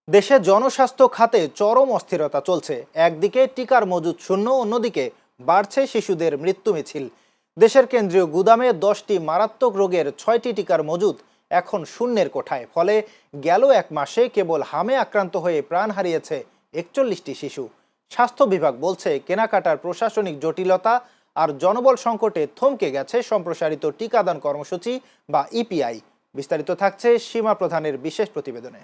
দেশে জনস্বাস্থ্য খাতে চরম অস্থিরতা চলছে। একদিকে টিকার মজুদ শূন্য, অন্যদিকে বাড়ছে শিশুদের মৃত্যু মিছিল। দেশের কেন্দ্রীয় গুদামে 10টি মারাত্মক রোগের 6টি টিকার মজুদ এখন শূন্যের কোঠায়। ফলে গেল এক মাসে কেবল হামে আক্রান্ত হয়ে প্রাণ হারিয়েছে 41টি শিশু। স্বাস্থ্য বিভাগ বলছে কেনাকাটার প্রশাসনিক জটিলতা আর জনবল সংকটে থমকে গেছে সম্প্রসারিত টিকাদান কর্মসূচি বা ইপিআই। বিস্তারিত থাকছে সীমা প্রধানের বিশেষ প্রতিবেদনে।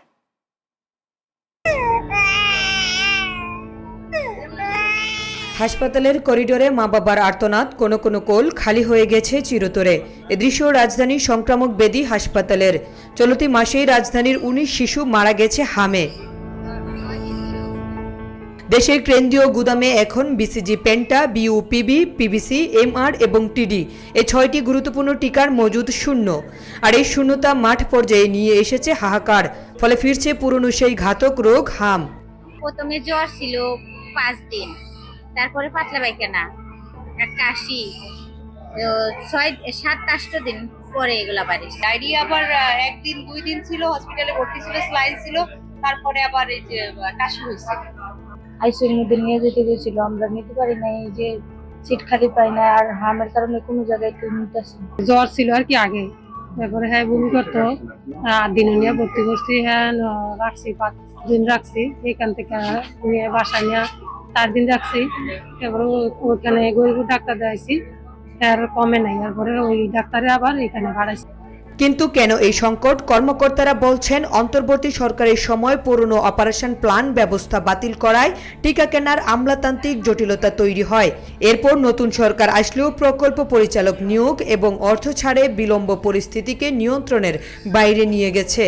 হাসপাতালের করিডোরে মা বাবার আর্তনাদ, কোনো কোনো কোল খালি হয়ে গেছে চিরতরে। এ দৃশ্য রাজধানীর সংক্রামক ব্যাধি হাসপাতালের। চলতি মাসেই রাজধানীর 19 শিশু মারা গেছে হামে। দেশের কেন্দ্রীয় গুদামে এখন বিসিজি, পেন্টা, বিউপিবি, পিবিসি, এমআর এবং টিডি এই 6টি গুরুত্বপূর্ণ টিকার মজুদ শূন্য। আর এই শূন্যতা মাঠ পর্যায়ে নিয়ে এসেছে হাহাকার। ফলে ফিরছে পুরনো সেই ঘাতক রোগ হাম। প্রথমে জ্বর ছিল 5 দিন, তারপরে পাতলা পায়খানা, কাশি, 7-8 দিন পরে এগুলা বাড়ি। ডায়রিয়া আবার 1 দিন 2 দিন ছিল, হসপিটালে ভর্তি ছিল, স্লাইন ছিল, তারপরে আবার এই যে কাশি হয়েছে। আইসিইউর মধ্যে নিয়ে যেতে গেছিল, আমরা নিতে পারি না, এই যে সিট খালি পাই না, আর হামের কারণে কোনো জায়গায় কেউ নিতেছে। জ্বর ছিল আর কি আগে, তারপরে হ্যাঁ বমি করতো, দিন নিয়ে ভর্তি করছি, হ্যাঁ রাখছি 5 দিন রাখছি, এখান থেকে নিয়ে বাসা নিয়ে 4 দিন রাখছি। তারপরে ওইখানে গরিব ডাক্তার দেখাইছি, আর কমে নাই, তারপরে ওই ডাক্তারে আবার এখানে বাড়াইছি। কিন্তু কেন এই সংকট? কর্মকর্তারা বলছেন অন্তর্বর্তী সরকারের সময় পুরনো অপারেশন প্ল্যান ব্যবস্থা বাতিল করায় টিকা কেনার আমলাতান্ত্রিক জটিলতা তৈরি হয়। এরপর নতুন সরকার আসলেও প্রকল্প পরিচালক নিয়োগ এবং অর্থ ছাড়ে বিলম্ব পরিস্থিতিকে নিয়ন্ত্রণের বাইরে নিয়ে গেছে।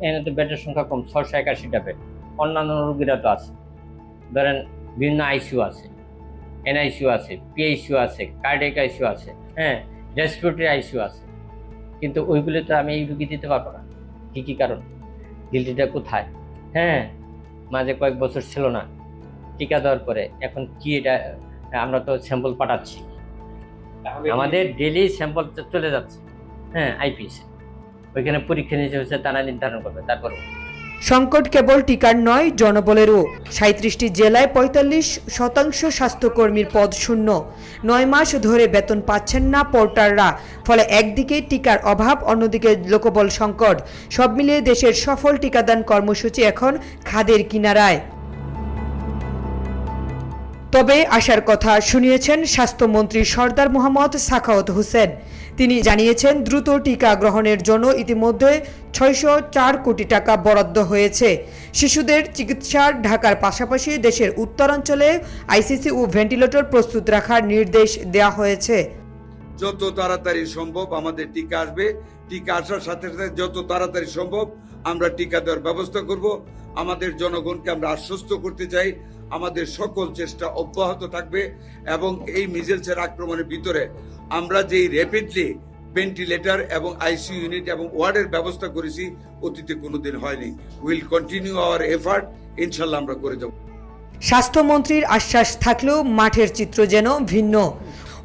এখানে তো বেডের সংখ্যা কম, 681টা বেড। অন্যান্য রোগীরা তো আছে, ধরেন বিভিন্ন আইসিইউ আছে, এনআইসিইউ আছে, পিআইসিইউ আছে, কার্ডিয়াক আইসিইউ আছে, হ্যাঁ রেসপিরেটরি আইসিইউ আছে। কিন্তু ওইগুলো তো আমি এই রুগী দিতে পারবো না। কি কারণ? গিল্টিটা কোথায়? হ্যাঁ, মাঝে কয়েক বছর ছিল না, টিকা দেওয়ার পরে এখন কি এটা? আমরা তো স্যাম্পল পাঠাচ্ছি, আমাদের ডেলি স্যাম্পল চলে যাচ্ছে, হ্যাঁ আইপিএসে, ওইখানে পরীক্ষা নিয়ে হচ্ছে, তারা নির্ধারণ করবে। তারপর সংকট কেবল টিকার নয়, জনবলেরও। 37টি জেলায় 45% স্বাস্থ্যকর্মীর পদ শূন্য। 9 মাস ধরে বেতন পাচ্ছেন না পোর্টাররা। ফলে একদিকে টিকার অভাব, অন্যদিকে লোকবল সংকট। সব মিলিয়ে দেশের সফল টিকাদান কর্মসূচি এখন খাদের কিনারায়। তবে আশার কথা শুনিয়েছেন স্বাস্থ্যমন্ত্রী সরদার মোহাম্মদ সাখাওয়াত হোসেন। তিনি জানিয়েছেন দ্রুত টিকা গ্রহণের জন্য ইতিমধ্যে 604 কোটি টাকা বরাদ্দ হয়েছে। শিশুদের চিকিৎসার ঢাকার পাশাপাশি দেশের উত্তরাঞ্চলে আইসিসি ও ভেন্টিলেটর প্রস্তুত রাখার নির্দেশ দেওয়া হয়েছে। যত তাড়াতাড়ি সম্ভব আমাদের টিকা আসবে, টিকা আসার সাথে সাথে যত তাড়াতাড়ি সম্ভব আমরা টিকা দেওয়ার ব্যবস্থা করব। আমাদের জনগণকে আমরা আশ্বস্ত করতে চাই, আমাদের সকল চেষ্টা অব্যাহত থাকবে এবং এই মিজেলসের আক্রমণের ভিতরে আমরা যেই র্যাপিডলি ভেন্টিলেটর এবং আইসিইউ ইউনিট এবং ওয়ার্ডের ব্যবস্থা করেছি, অতীতে কোনোদিন হয়নি। উইল কন্টিনিউ আওয়ার এফার্ট, ইনশাল্লাহ আমরা করে যাব। স্বাস্থ্যমন্ত্রীর আশ্বাস থাকলেও মাঠের চিত্র যেন ভিন্ন।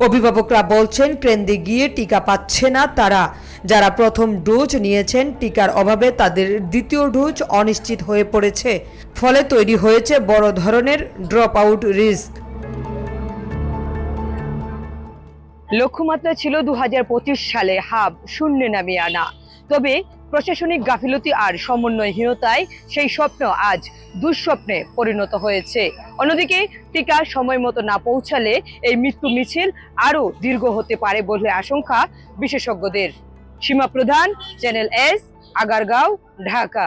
অভিভাবকরা বলছেন কেন্দ্রে গিয়ে টিকা পাচ্ছে না তারা। যারা প্রথম ডোজ নিয়েছেন, টিকার অভাবে তাদের দ্বিতীয় ডোজ অনিশ্চিত হয়ে পড়েছে। ফলে তৈরি হয়েছে বড় ধরনের ড্রপ আউট রিস্ক। লক্ষ্যমাত্রা ছিল 2025 সালে হাব শূন্যে নামিয়ে আনা। তবে প্রশাসনিক গাফিলতি আর সমন্বয়হীনতায় সেই স্বপ্ন আজ দুঃস্বপ্নে পরিণত হয়েছে। অন্যদিকে টিকা সময় মতো না পৌঁছালে এই মৃত্যু মিছিল আরও দীর্ঘ হতে পারে বলে আশঙ্কা বিশেষজ্ঞদের। সীমা প্রধান, চ্যানেল এস, আগারগাঁও, ঢাকা।